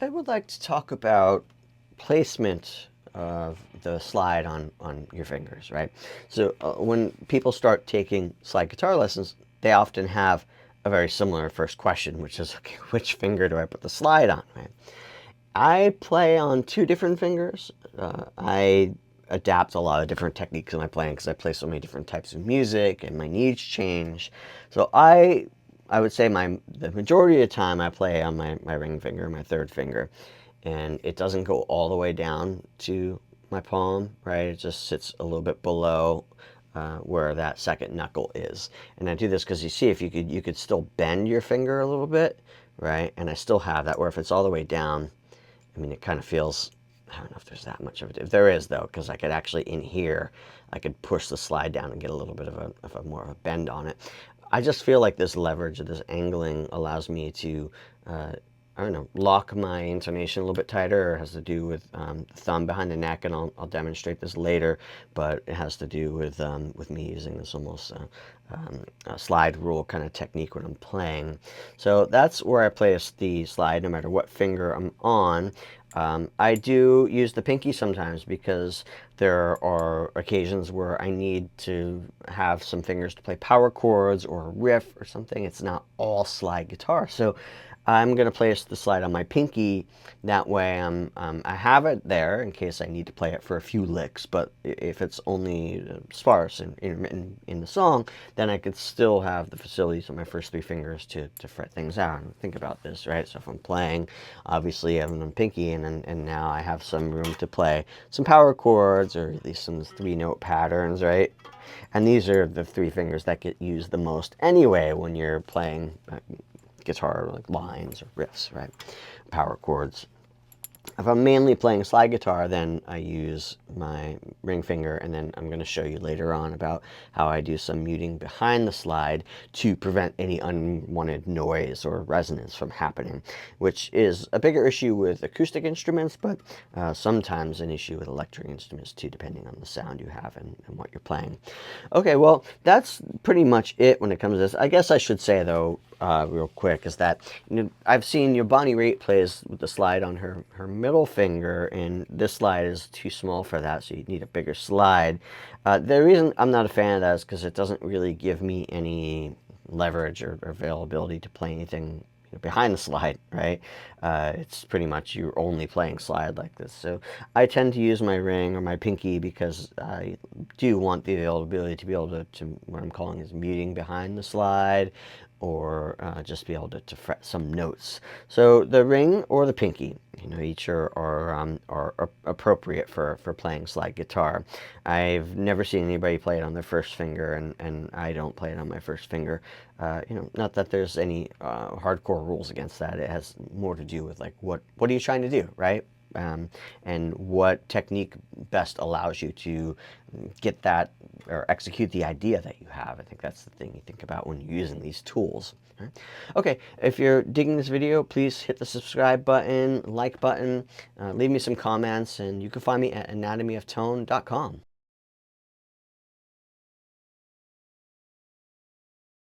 I would like to talk about placement of the slide on your fingers, right? So when people start taking slide guitar lessons, they often have a very similar first question, which is, okay, which finger do I put the slide on, right? I play on two different fingers. I adapt a lot of different techniques in my playing because I play so many different types of music and my needs change. So I would say the majority of the time I play on my ring finger, my third finger, and it doesn't go all the way down to my palm, right? It just sits a little bit below where that second knuckle is. And I do this because if you could still bend your finger a little bit, right? And I still have that where if it's all the way down, I mean, it kind of feels, I don't know if there's that much of it. If there is, though, because I could actually, in here, I could push the slide down and get a little bit of a more of a bend on it. I just feel like this leverage or this angling allows me to, I don't know, lock my intonation a little bit tighter. It has to do with the thumb behind the neck, and I'll demonstrate this later, but it has to do with me using this almost slide rule kind of technique when I'm playing. So that's where I place the slide no matter what finger I'm on. I do use the pinky sometimes because there are occasions where I need to have some fingers to play power chords or a riff or something. It's not all slide guitar. So I'm going to place the slide on my pinky. That way I have it there in case I need to play it for a few licks. But if it's only sparse and intermittent in the song, then I could still have the facilities on my first three fingers to fret things out. And think about this, right? So if I'm playing, obviously I have it on pinky, and now I have some room to play some power chords or at least some three-note patterns, right? And these are the three fingers that get used the most anyway when you're playing guitar, like lines or riffs, right? Power chords. If I'm mainly playing slide guitar, then I use my ring finger, and then I'm going to show you later on about how I do some muting behind the slide to prevent any unwanted noise or resonance from happening, which is a bigger issue with acoustic instruments, but sometimes an issue with electric instruments too, depending on the sound you have and what you're playing. Okay, well, that's pretty much it when it comes to this. I guess I should say, though, real quick, is that I've seen Bonnie Raitt plays with the slide on her middle finger, and this slide is too small for that, so you need a bigger slide. The reason I'm not a fan of that is because it doesn't really give me any leverage or availability to play anything behind the slide, right? It's pretty much you're only playing slide like this. So I tend to use my ring or my pinky because I do want the availability to be able to what I'm calling is muting behind the slide, or just be able to fret some notes. So the ring or the pinky, each are appropriate for playing slide guitar. I've never seen anybody play it on their first finger, and I don't play it on my first finger. Not that there's any hardcore rules against that. It has more to do with like what are you trying to do, right? And what technique best allows you to get that or execute the idea that you have. I think that's the thing you think about when you're using these tools. Right? Okay, if you're digging this video, please hit the subscribe button, like button, leave me some comments, and you can find me at anatomyoftone.com.